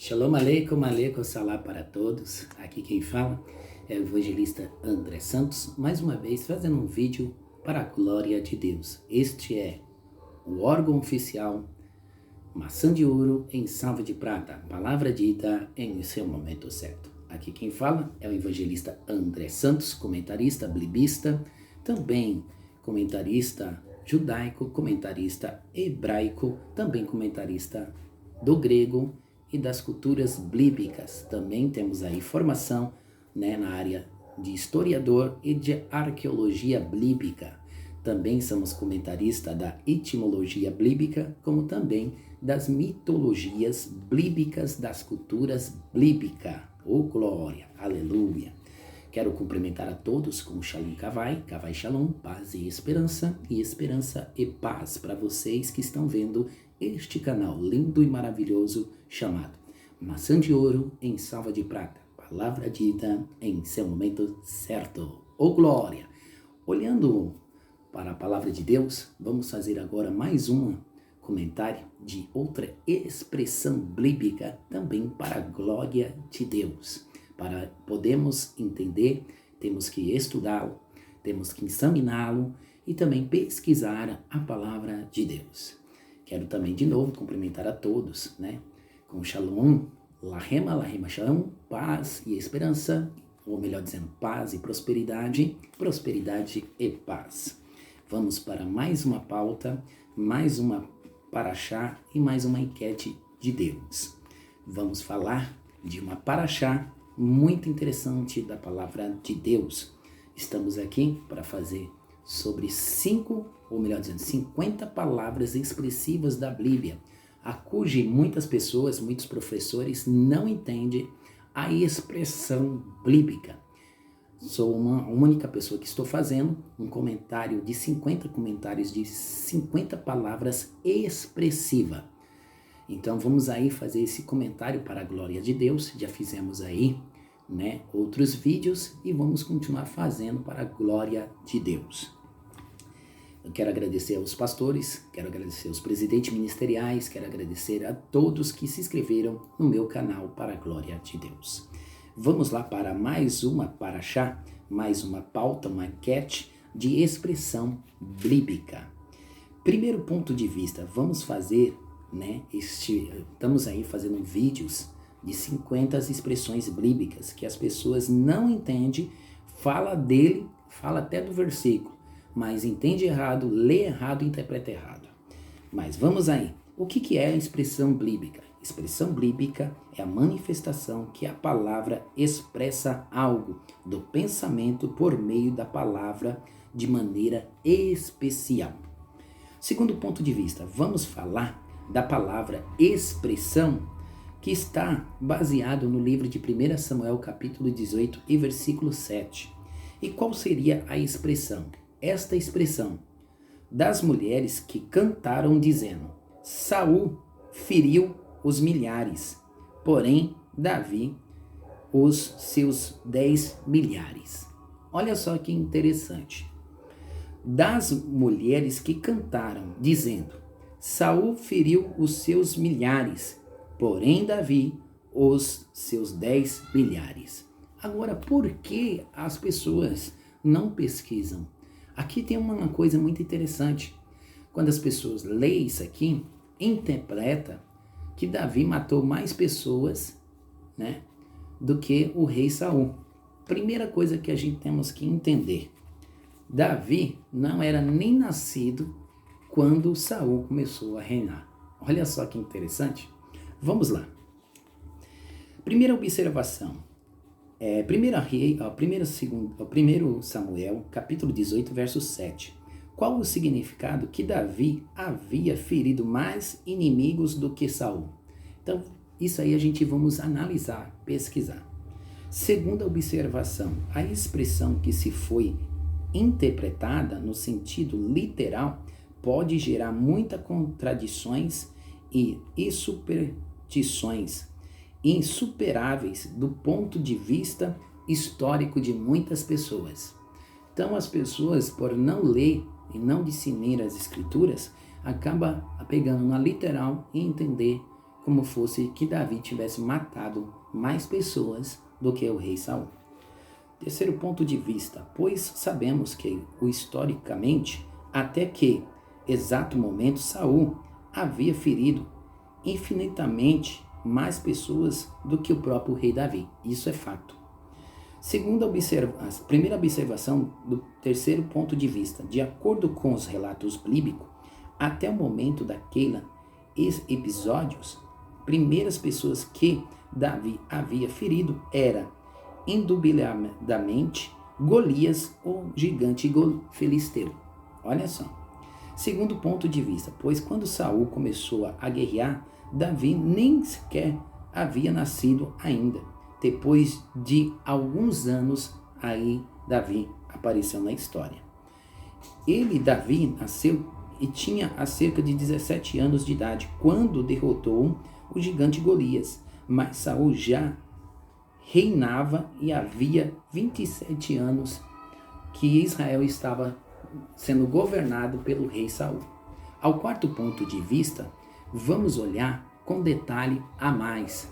Shalom aleikum, aleikum salam para todos. Aqui quem fala é o evangelista André Santos, mais uma vez fazendo um vídeo para a glória de Deus. Este é o órgão oficial Maçã de Ouro em Salva de Prata, palavra dita em seu momento certo. Aqui quem fala é o evangelista André Santos, comentarista, blibista, também comentarista judaico, comentarista hebraico, também comentarista do grego e das culturas bíblicas. Também temos aí formação na área de historiador e de arqueologia bíblica. Também somos comentaristas da etimologia bíblica, como também das mitologias bíblicas das culturas bíblicas. Oh glória, aleluia! Quero cumprimentar a todos com Shalom Kavai, Kavai Shalom, paz e esperança e paz para vocês que estão vendo este canal lindo e maravilhoso chamado Maçã de Ouro em Salva de Prata, palavra dita em seu momento certo. Oh glória! Olhando para a palavra de Deus, vamos fazer agora mais um comentário de outra expressão bíblica também para a glória de Deus. Para podermos entender, temos que estudá-lo, temos que examiná-lo e também pesquisar a palavra de Deus. Quero também de novo cumprimentar a todos, com Shalom, Lahema Shalom, paz e esperança, ou melhor dizendo, paz e prosperidade e paz. Vamos para mais uma pauta, mais uma paraxá e mais uma enquete de Deus. Vamos falar de uma paraxá muito interessante da palavra de Deus. Estamos aqui para fazer sobre 50 palavras expressivas da Bíblia, a cuja muitas pessoas, muitos professores não entendem a expressão bíblica. Sou uma única pessoa que estou fazendo um comentário de 50 comentários de 50 palavras expressivas. Então vamos aí fazer esse comentário para a glória de Deus. Já fizemos aí, outros vídeos e vamos continuar fazendo para a glória de Deus. Eu quero agradecer aos pastores, quero agradecer aos presidentes ministeriais, quero agradecer a todos que se inscreveram no meu canal para a glória de Deus. Vamos lá para mais uma paraxá, mais uma pauta, uma enquete de expressão bíblica. Primeiro ponto de vista, vamos fazer, estamos aí fazendo vídeos de 50 expressões bíblicas que as pessoas não entendem, fala dele, fala até do versículo, mas entende errado, lê errado e interpreta errado. Mas vamos aí, o que é a expressão bíblica? Expressão bíblica é a manifestação que a palavra expressa algo do pensamento por meio da palavra de maneira especial. Segundo ponto de vista, vamos falar da palavra expressão que está baseado no livro de 1 Samuel capítulo 18 e versículo 7. E qual seria a expressão? Esta expressão das mulheres que cantaram dizendo: Saul feriu os milhares, porém Davi os seus 10 milhares. Olha só que interessante. Das mulheres que cantaram dizendo: Saul feriu os seus milhares, porém Davi os seus 10 milhares. Agora, por que as pessoas não pesquisam? Aqui tem uma coisa muito interessante. Quando as pessoas leem isso aqui, interpreta que Davi matou mais pessoas, do que o rei Saul. Primeira coisa que a gente temos que entender. Davi não era nem nascido quando Saul começou a reinar. Olha só que interessante. Vamos lá. Primeira observação. 1 Samuel, capítulo 18, verso 7. Qual o significado que Davi havia ferido mais inimigos do que Saul? Então, isso aí a gente vamos analisar, pesquisar. Segunda observação, a expressão que se foi interpretada no sentido literal pode gerar muitas contradições e superstições insuperáveis do ponto de vista histórico de muitas pessoas. Então as pessoas, por não ler e não discernir as escrituras, acaba pegando na literal e entender como fosse que Davi tivesse matado mais pessoas do que o rei Saul. Terceiro ponto de vista, pois sabemos que, historicamente, até que exato momento, Saul havia ferido infinitamente mais pessoas do que o próprio rei Davi. Isso é fato. A primeira observação do terceiro ponto de vista, de acordo com os relatos bíblicos, até o momento daqueles episódios, primeiras pessoas que Davi havia ferido era, indubitavelmente, Golias, o gigante filisteu. Olha só. Segundo ponto de vista, pois quando Saul começou a guerrear, Davi nem sequer havia nascido ainda. Depois de alguns anos, aí Davi apareceu na história. Davi, nasceu e tinha há cerca de 17 anos de idade, quando derrotou o gigante Golias. Mas Saul já reinava e havia 27 anos que Israel estava sendo governado pelo rei Saul. Ao quarto ponto de vista, vamos olhar com detalhe a mais.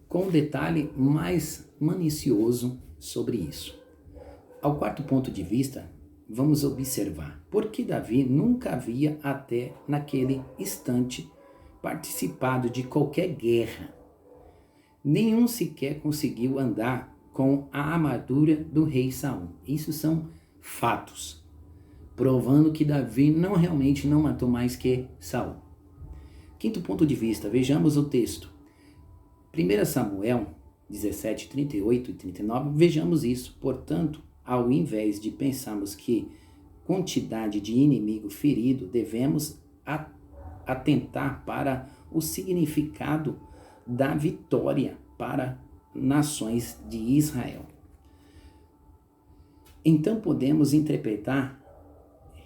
Com um detalhe mais minucioso sobre isso. Ao quarto ponto de vista, vamos observar por que Davi nunca havia até naquele instante participado de qualquer guerra. Nenhum sequer conseguiu andar com a armadura do rei Saul. Isso são fatos, provando que Davi realmente não matou mais que Saul. Quinto ponto de vista, vejamos o texto. 1 Samuel 17, 38 e 39, vejamos isso. Portanto, ao invés de pensarmos que quantidade de inimigo ferido, devemos atentar para o significado da vitória para nações de Israel. Então podemos interpretar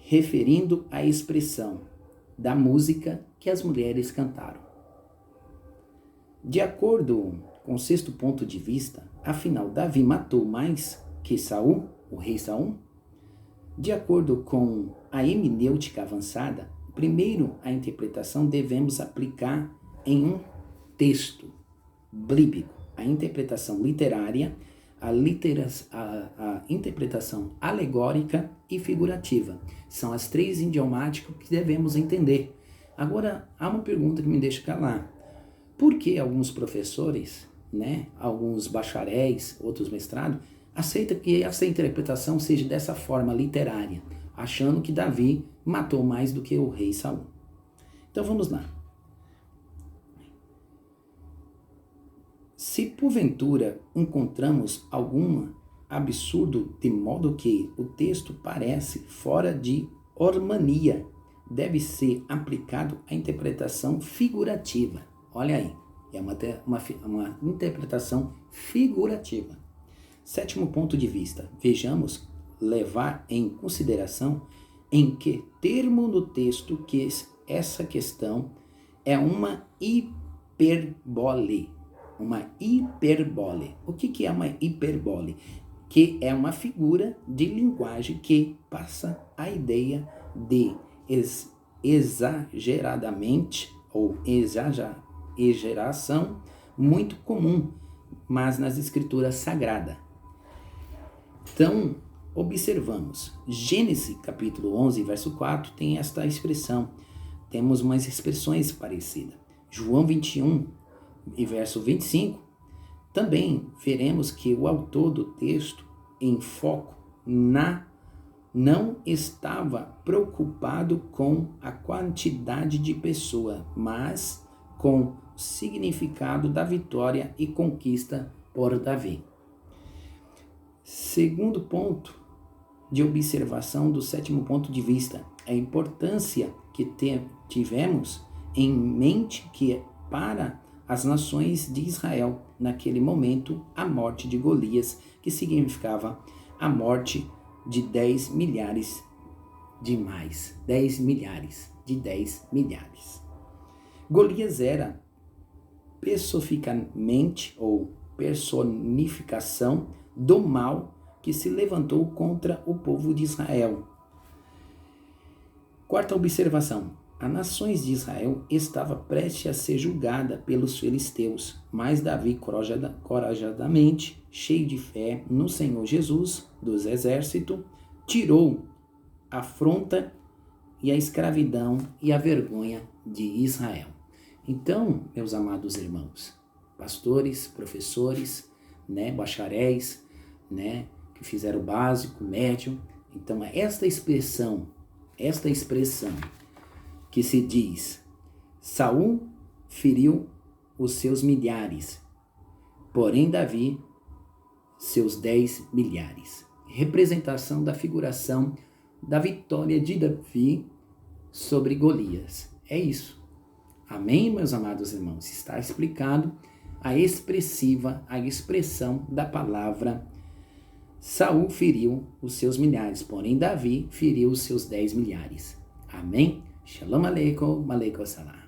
referindo à expressão da música que as mulheres cantaram. De acordo com o sexto ponto de vista, afinal, Davi matou mais que Saul, o rei Saul? De acordo com a hermenêutica avançada, primeiro a interpretação devemos aplicar em um texto bíblico, a interpretação literária, a interpretação alegórica e figurativa. São as três idiomáticas que devemos entender. Agora, há uma pergunta que me deixa calar. Por que alguns professores, alguns bacharéis, outros mestrados, aceitam que essa interpretação seja dessa forma literária, achando que Davi matou mais do que o rei Saul? Então vamos lá. Se porventura encontramos algum absurdo de modo que o texto parece fora de harmonia, deve ser aplicado à interpretação figurativa. Olha aí, é uma interpretação figurativa. Sétimo ponto de vista, vejamos levar em consideração em que termo no texto que essa questão é uma hiperbole. Uma hiperbole. O que é uma hiperbole? Que é uma figura de linguagem que passa a ideia de exageradamente ou exageração muito comum, mas nas escrituras sagradas. Então, observamos. Gênesis capítulo 11, verso 4 tem esta expressão. Temos umas expressões parecidas. João 21 e verso 25, também veremos que o autor do texto em foco não estava preocupado com a quantidade de pessoas, mas com o significado da vitória e conquista por Davi. Segundo ponto de observação do sétimo ponto de vista, a importância que tivemos em mente que para as nações de Israel, naquele momento, a morte de Golias, que significava a morte de 10 milhares de mais. 10 milhares de 10 milhares. Golias era personificação do mal que se levantou contra o povo de Israel. Quarta observação. as nações de Israel estava prestes a ser julgada pelos filisteus, mas Davi, corajosamente, cheio de fé no Senhor Jesus dos exércitos, tirou a afronta e a escravidão e a vergonha de Israel. Então, meus amados irmãos, pastores, professores, bacharéis, que fizeram o básico, médio, então esta expressão que se diz: Saul feriu os seus milhares, porém Davi seus 10 milhares. Representação da figuração da vitória de Davi sobre Golias. É isso. Amém, meus amados irmãos? Está explicado a expressão da palavra: Saul feriu os seus milhares, porém Davi feriu os seus 10 milhares. Amém? Shalom aleikum, aleikum salam.